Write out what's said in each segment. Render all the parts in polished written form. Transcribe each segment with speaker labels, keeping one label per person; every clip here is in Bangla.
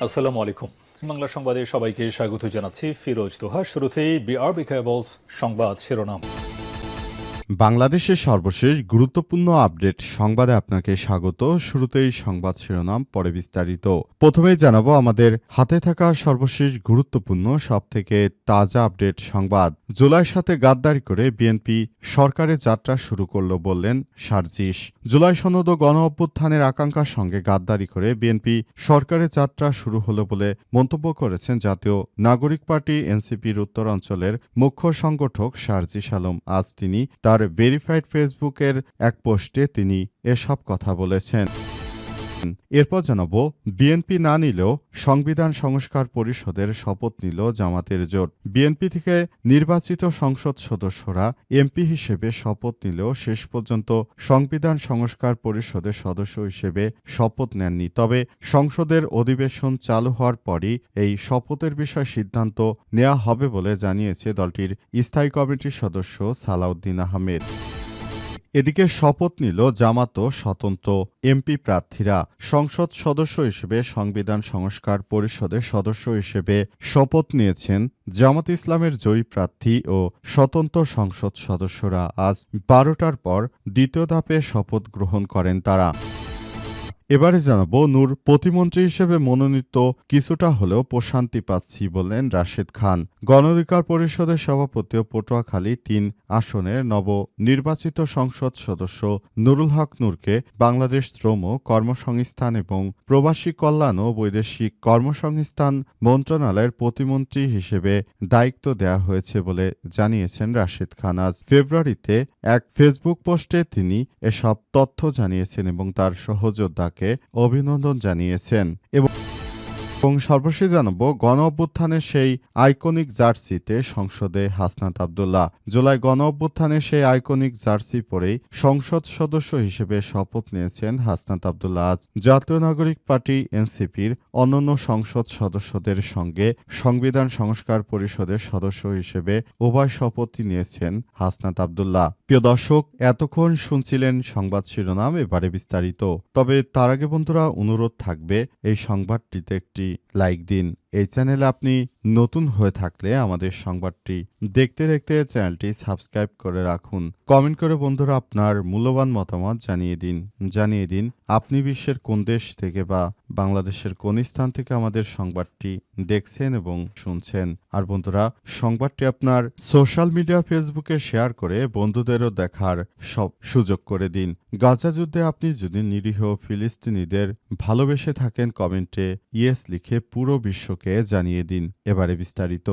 Speaker 1: আসসালামু আলাইকুম। বাংলা সংবাদে সবাইকে স্বাগত জানাচ্ছি ফিরোজ তোহা। শুরুতেই বিআরবি কেবলস সংবাদ শিরোনাম।
Speaker 2: বাংলাদেশের সর্বশেষ গুরুত্বপূর্ণ আপডেট সংবাদে আপনাকে স্বাগত। শুরুতেই সংবাদ শিরোনাম, পরে বিস্তারিত। প্রথমেই জানাবো আমাদের হাতে থাকা সর্বশেষ গুরুত্বপূর্ণ সবথেকে তাজা আপডেট সংবাদ। জুলাইয়ের সাথে গাদ্দারি করে বিএনপি সরকারের যাত্রা শুরু করল বললেন সার্জিস। জুলাই সনদ ও গণ অভ্যুত্থানের আকাঙ্ক্ষার সঙ্গে গাদ্দারি করে বিএনপি সরকারের যাত্রা শুরু হলো বলে মন্তব্য করেছেন জাতীয় নাগরিক পার্টি এনসিপির উত্তরাঞ্চলের মুখ্য সংগঠক সার্জিস আলম। আজ তিনি তার ভেরিফাইড ফেসবুকের এক পোস্টে তিনি এসব কথা বলেছেন। এরপর জানাবো, বিএনপি না নিলেও সংবিধান সংস্কার পরিষদের শপথ নিল জামাতের জোট। বিএনপি থেকে নির্বাচিত সংসদ সদস্যরা এমপি হিসেবে শপথ নিলেও শেষ পর্যন্ত সংবিধান সংস্কার পরিষদের সদস্য হিসেবে শপথ নেননি। তবে সংসদের অধিবেশন চালু হওয়ার পরই এই শপথের বিষয়ে সিদ্ধান্ত নেওয়া হবে বলে জানিয়েছে দলটির স্থায়ী কমিটির সদস্য সালাউদ্দিন আহমেদ। এদিকে শপথ নিল জামাত ও স্বতন্ত্র এমপি প্রার্থীরা। সংসদ সদস্য হিসেবে সংবিধান সংস্কার পরিষদের সদস্য হিসেবে শপথ নিয়েছেন জামাত ইসলামের জয়ী প্রার্থী ও স্বতন্ত্র সংসদ সদস্যরা। আজ ১২টার পর দ্বিতীয় ধাপে শপথ গ্রহণ করেন তারা। এবারে জানাবো, নূর প্রতিমন্ত্রী হিসেবে মনোনীত কিছুটা হলেও প্রশান্তি পাচ্ছি বললেন রাশেদ খান। গণ অধিকার পরিষদের সভাপতি ও পটুয়াখালী ৩ আসনের নবনির্বাচিত সংসদ সদস্য নুরুল হক নূরকে বাংলাদেশ শ্রম ও কর্মসংস্থান এবং প্রবাসী কল্যাণ ও বৈদেশিক কর্মসংস্থান মন্ত্রণালয়ের প্রতিমন্ত্রী হিসেবে দায়িত্ব দেওয়া হয়েছে বলে জানিয়েছেন রাশেদ খান। আজ ফেব্রুয়ারিতে এক ফেসবুক পোস্টে তিনি এসব তথ্য জানিয়েছেন এবং তার সহযোদ্ধাকে অভিনন্দন জানিয়েছেন। এবং সর্বশেষ জানাবো, গণ অভ্যুত্থানের সেই আইকনিক জার্সিতে সংসদে হাসনাত আব্দুল্লাহ। জুলাই গণ অভ্যুত্থানের সেই আইকনিক জার্সি পরেই সংসদ সদস্য হিসেবে শপথ নিয়েছেন হাসনাত আব্দুল্লাহ। আজ জাতীয় নাগরিক পার্টি এনসিপির অন্যান্য সংসদ সদস্যদের সঙ্গে সংবিধান সংস্কার পরিষদের সদস্য হিসেবে উভয় শপথই নিয়েছেন হাসনাত আব্দুল্লাহ। প্রিয় দর্শক, এতক্ষণ শুনছিলেন সংবাদ শিরোনাম, এবারে বিস্তারিত। তবে তার আগে বন্ধুরা অনুরোধ থাকবে, এই সংবাদটিতে একটি লাইক দিন। এই চ্যানেলে আপনি নতুন হয়ে থাকলে আমাদের সংবাদটি দেখতে দেখতে চ্যানেলটি সাবস্ক্রাইব করে রাখুন। কমেন্ট করে বন্ধুরা আপনার মূল্যবান মতামত জানিয়ে দিন আপনি বিশ্বের কোন দেশ থেকে বা বাংলাদেশের কোন স্থান থেকে আমাদের সংবাদটি দেখছেন এবং শুনছেন। আর বন্ধুরা, সংবাদটি আপনার সোশ্যাল মিডিয়া ফেসবুকে শেয়ার করে বন্ধুদেরও দেখার সব সুযোগ করে দিন। গাজা যুদ্ধে আপনি যদি নিরীহ ফিলিস্তিনিদের ভালোবেসে থাকেন, কমেন্টে ইয়েস লিখে পুরো বিশ্বকে জানিয়ে দিন। এবারে বিস্তারিত।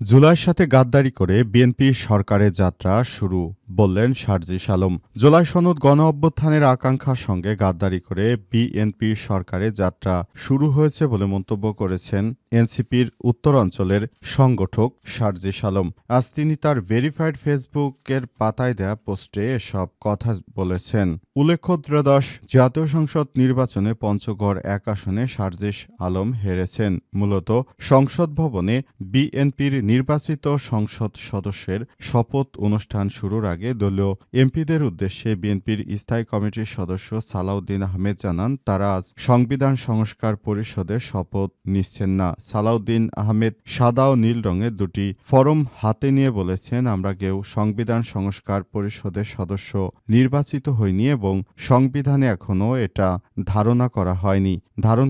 Speaker 2: জুলাইয়ের সাথে গাদ্দারি করে বিএনপি সরকারের যাত্রা শুরু বললেন সার্জিস আলম। জুলাই সনদ গণ অভ্যুত্থানের আকাঙ্ক্ষার সঙ্গে গাদ্দারি করে বিএনপি সরকারের যাত্রা শুরু হয়েছে বলে মন্তব্য করেছেন এনসিপির উত্তরাঞ্চলের সংগঠক সার্জিস আলম। আজ তিনি তার ভেরিফাইড ফেসবুকের পাতায় দেয়া পোস্টে এসব কথা বলেছেন। উল্লেখ্য, ত্রয়োদশ জাতীয় সংসদ নির্বাচনে পঞ্চগড় ১ আসনে সার্জিস আলম হেরেছেন। মূলত সংসদ ভবনে বিএনপির নির্বাচিত সংসদ সদস্যের শপথ অনুষ্ঠান শুরুর আগে দলীয় এমপিদের উদ্দেশ্যে বিএনপির স্থায়ী কমিটির সদস্য সালাউদ্দিন আহমেদ জানান, তারা আজ সংবিধান সংস্কার পরিষদের শপথ নিচ্ছেন না। সালাউদ্দিন আহমেদ সাদা ও নীল রঙের দুটি ফরম হাতে নিয়ে বলেছেন, আমরা কেউ সংবিধান সংস্কার পরিষদের সদস্য নির্বাচিত হইনি এবং সংবিধানে এখনও এটা ধারণ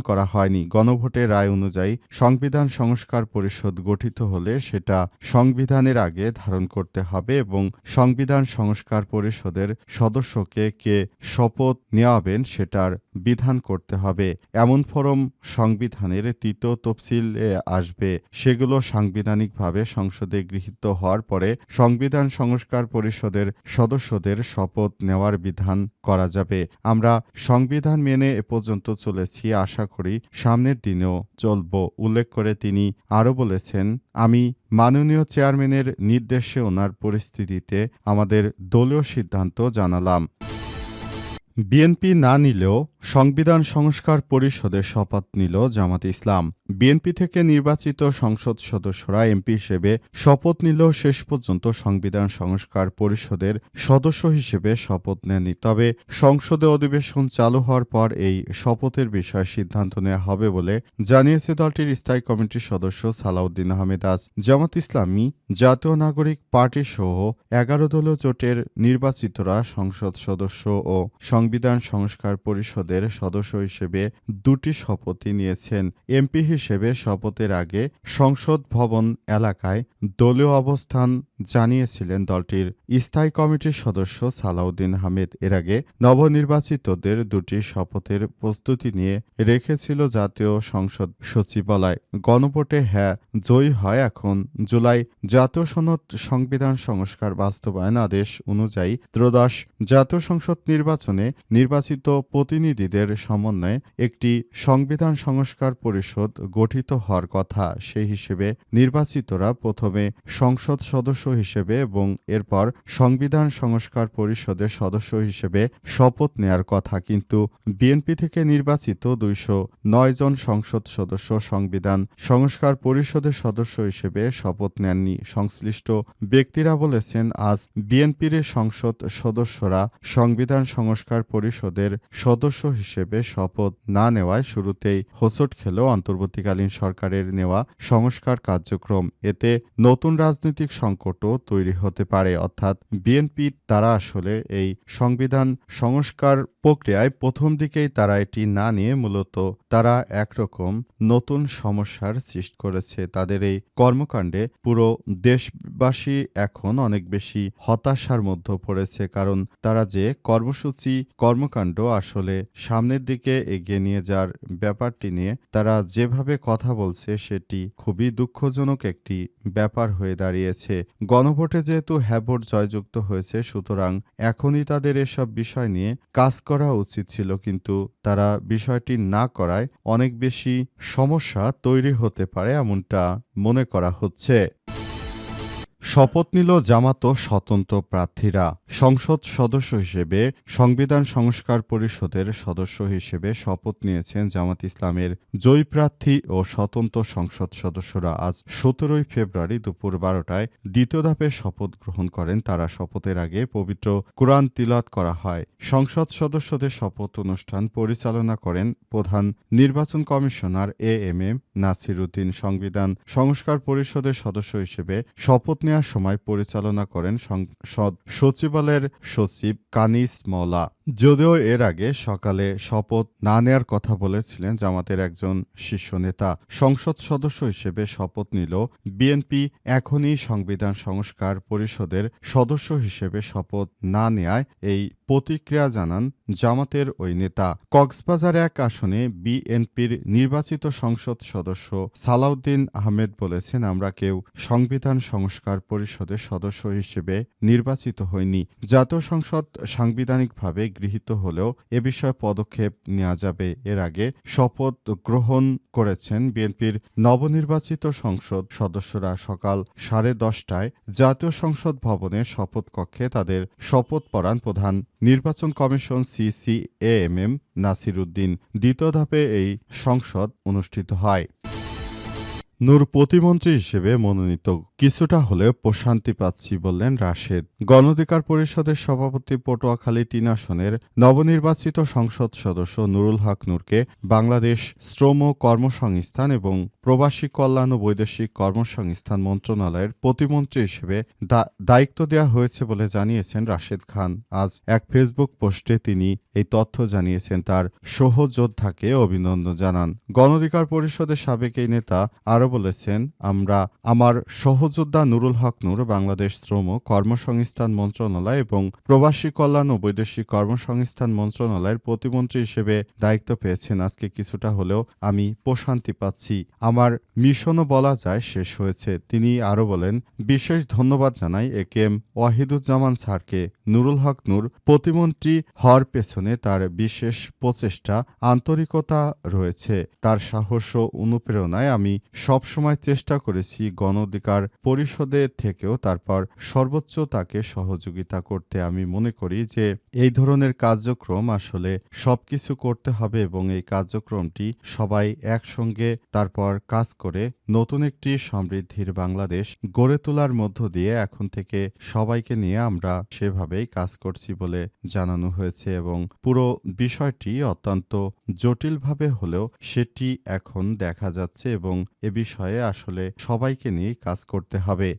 Speaker 2: করা হয়নি। গণভোটের রায় অনুযায়ী সংবিধান সংস্কার পরিষদ গঠিত হলে সেটা সংবিধানের আগে ধারণ করতে হবে এবং সংবিধান সংস্কার পরিষদের সদস্যকে কে শপথ নেওয়াবেন সেটার বিধান করতে হবে। এমন ফরম সংবিধানের তৃতীয় তফসিলে আসবে। সেগুলো সাংবিধানিকভাবে সংসদে গৃহীত হওয়ার পরে সংবিধান সংস্কার পরিষদের সদস্যদের শপথ নেওয়ার বিধান করা যাবে। আমরা সংবিধান মেনে এ পর্যন্ত চলেছি, আশা করি সামনের দিনেও চলব। উল্লেখ করে তিনি আরও বলেছেন, আমি মাননীয় চেয়ারম্যানের নির্দেশে ওনার পরিস্থিতিতে আমাদের দলীয় সিদ্ধান্ত জানালাম। বিএনপি না নিলেও সংবিধান সংস্কার পরিষদে শপথ নিল জামাত ইসলাম। বিএনপি থেকে নির্বাচিত সংসদ সদস্যরা এমপি হিসেবে শপথ নিলেও শেষ পর্যন্ত সংবিধান সংস্কার পরিষদের সদস্য হিসেবে শপথ নেননি। তবে সংসদে অধিবেশন চালু হওয়ার পর এই শপথের বিষয়ে সিদ্ধান্ত নেওয়া হবে বলে জানিয়েছে দলটির স্থায়ী কমিটির সদস্য সালাউদ্দিন আহমেদ। আজ জামাত ইসলামী, জাতীয় নাগরিক পার্টি সহ 11 দলীয় জোটের নির্বাচিতরা সংসদ সদস্য ও সংবিধান সংস্কার পরিষদের সদস্য হিসেবে দুটি শপথই নিয়েছেন। এমপি হিসেবে শপথের আগে সংসদ ভবন এলাকায় দলীয় অবস্থান জানিয়েছিলেন দলটির স্থায়ী কমিটির সদস্য সালাউদ্দিন আহমেদ। এর আগে নবনির্বাচিতদের দুটি শপথের প্রস্তুতি নিয়ে রেখেছিল জাতীয় সংসদ সচিবালয়। গণভোটে হ্যাঁ জয়ী হয় এখন জুলাই জাতীয় সনদ সংবিধান সংস্কার বাস্তবায়ন আদেশ অনুযায়ী ত্রয়োদশ জাতীয় সংসদ নির্বাচনে নির্বাচিত প্রতিনিধিদের সমন্বয়ে একটি সংবিধান সংস্কার পরিষদ গঠিত হওয়ার কথা। সেই হিসেবে নির্বাচিতরা প্রথমে সংসদ সদস্য হিসেবে এবং এরপর সংবিধান সংস্কার পরিষদের সদস্য হিসেবে শপথ নেয়ার কথা। কিন্তু বিএনপি থেকে নির্বাচিত 209 জন সংসদ সদস্য সংবিধান সংস্কার পরিষদের সদস্য হিসেবে শপথ নেননি। সংশ্লিষ্ট ব্যক্তিরা বলেছেন, আজ বিএনপির সংসদ সদস্যরা সংবিধান সংস্কার পরিষদের সদস্য হিসেবে শপথ না নেওয়ায় শুরুতেই হোঁচট খেল অন্তর্বর্তীকালীন সরকারের নেওয়া সংস্কার কার্যক্রম। এতে নতুন রাজনৈতিক সংকটও তৈরি হতে পারে। অর্থাৎ বিএনপি তারা আসলে এই সংবিধান সংস্কার প্রক্রিয়ায় প্রথম দিকেই তারা এটি না নিয়ে মূলত তারা একরকম নতুন সমস্যার সৃষ্টি করেছে। তাদের এই কর্মকাণ্ডে পুরো দেশবাসী এখন অনেক বেশি হতাশার মধ্যে পড়েছে। কারণ তারা যে কর্মকাণ্ড আসলে সামনের দিকে এগিয়ে নিয়ে যাওয়ার ব্যাপারটি নিয়ে তারা যেভাবে কথা বলছে সেটি খুবই দুঃখজনক একটি ব্যাপার হয়ে দাঁড়িয়েছে। গণভোটে যেহেতু হ্যাঁ ভোট জয়যুক্ত হয়েছে, সুতরাং এখনই তাদের এসব বিষয় নিয়ে কাজ করা উচিত ছিল, কিন্তু তারা বিষয়টি না করায় অনেক বেশি সমস্যা তৈরি হতে পারে এমনটা মনে করা হচ্ছে। শপথ নিল জামাত ও স্বতন্ত্র প্রার্থীরা। সংসদ সদস্য হিসেবে সংবিধান সংস্কার পরিষদের সদস্য হিসেবে শপথ নিয়েছেন জামাত ইসলামের জয়ী প্রার্থী ও স্বতন্ত্র সংসদ সদস্যরা। আজ 17 ফেব্রুয়ারি দুপুর 12টায় দ্বিতীয় ধাপে শপথ গ্রহণ করেন তারা। শপথের আগে পবিত্র কোরআন তিলাওয়াত করা হয়। সংসদ সদস্যদের শপথ অনুষ্ঠান পরিচালনা করেন প্রধান নির্বাচন কমিশনার এএমএম নাসির উদ্দিন। সংবিধান সংস্কার পরিষদের সদস্য হিসেবে শপথ নেওয়ার সময় পরিচালনা করেন সংসদ সচিবালয়ের সচিব কানিস মওলা। যদিও এর আগে সকালে শপথ না নেয়ার কথা বলেছিলেন জামাতের একজন শীর্ষ নেতা। সংসদ সদস্য হিসেবে শপথ নিল বিএনপি এখনই সংবিধান সংস্কার পরিষদের সদস্য হিসেবে শপথ না নেয়ায় এই প্রতিক্রিয়া জানান জামাতের ওই নেতা। কক্সবাজার 1 আসনে বিএনপির নির্বাচিত সংসদ সদস্য সালাউদ্দিন আহমেদ বলেছেন, আমরা কেউ সংবিধান সংস্কার পরিষদের সদস্য হিসেবে নির্বাচিত হইনি। জাতীয় সংসদ সাংবিধানিকভাবে গৃহীত হলেও এ বিষয়ে পদক্ষেপ নেওয়া যাবে। এর আগে শপথ গ্রহণ করেছেন বিএনপির নবনির্বাচিত সংসদ সদস্যরা। সকাল 10:30টায় জাতীয় সংসদ ভবনের শপথ কক্ষে তাদের শপথ পড়ান প্রধান নির্বাচন কমিশন সিসিএএমএম নাসির উদ্দিন। দ্বিতীয় ধাপে এই সংসদ অনুষ্ঠিত হয়। নূর প্রতিমন্ত্রী হিসেবে মনোনীত, কিছুটা হলেও প্রশান্তি পাচ্ছি বললেন রাশেদ। গণঅধিকার পরিষদের সভাপতি পটুয়াখালী 3 আসনের নবনির্বাচিত সংসদ সদস্য নুরুল হক নূরকে বাংলাদেশ শ্রম কর্মসংস্থান এবং প্রবাসী কল্যাণ ও বৈদেশিক কর্মসংস্থান মন্ত্রণালয়ের প্রতিমন্ত্রী হিসেবে দায়িত্ব দেওয়া হয়েছে বলে জানিয়েছেন রাশেদ খান। আজ এক ফেসবুক পোস্টে তিনি এই তথ্য জানিয়েছেন। তার সহযোদ্ধাকে অভিনন্দন জানান। গণঅধিকার পরিষদের সাবেক এই নেতা আরও বলেছেন, আমার সহযোদ্ধা নুরুল হক নূর বাংলাদেশ শ্রম কর্মসংস্থান মন্ত্রণালয় এবং প্রবাসী কল্যাণ ও বৈদেশিক কর্মসংস্থান মন্ত্রণালয়ের প্রতিমন্ত্রী হিসেবে দায়িত্ব পেয়েছেন। আজকে কিছুটা হলেও আমি প্রশান্তি পাচ্ছি। আমার মিশনও বলা যায় শেষ হয়েছে। তিনি আরও বলেন, বিশেষ ধন্যবাদ জানাই একেএম ওয়াহিদুজ্জামান স্যারকে। নুরুল হক নূর প্রতিমন্ত্রী হওয়ার পেছনে তার বিশেষ প্রচেষ্টা, আন্তরিকতা রয়েছে। তার সাহস ও অনুপ্রেরণায় আমি সব সবসময় চেষ্টা করেছি গণ অধিকার পরিষদের থেকেও তারপর সর্বোচ্চ তাকে সহযোগিতা করতে। আমি মনে করি যে এই ধরনের কার্যক্রম আসলে সবকিছু করতে হবে এবং এই কার্যক্রমটি সবাই একসঙ্গে তারপর কাজ করে নতুন একটি সমৃদ্ধির বাংলাদেশ গড়ে তোলার মধ্য দিয়ে এখন থেকে সবাইকে নিয়ে আমরা সেভাবেই কাজ করছি বলে জানানো হয়েছে এবং পুরো বিষয়টি অত্যন্ত জটিলভাবে হলেও সেটি এখন দেখা যাচ্ছে এবং এ বিষয়ে আসলে সবাইকে নিয়ে কাজ করতে হবে।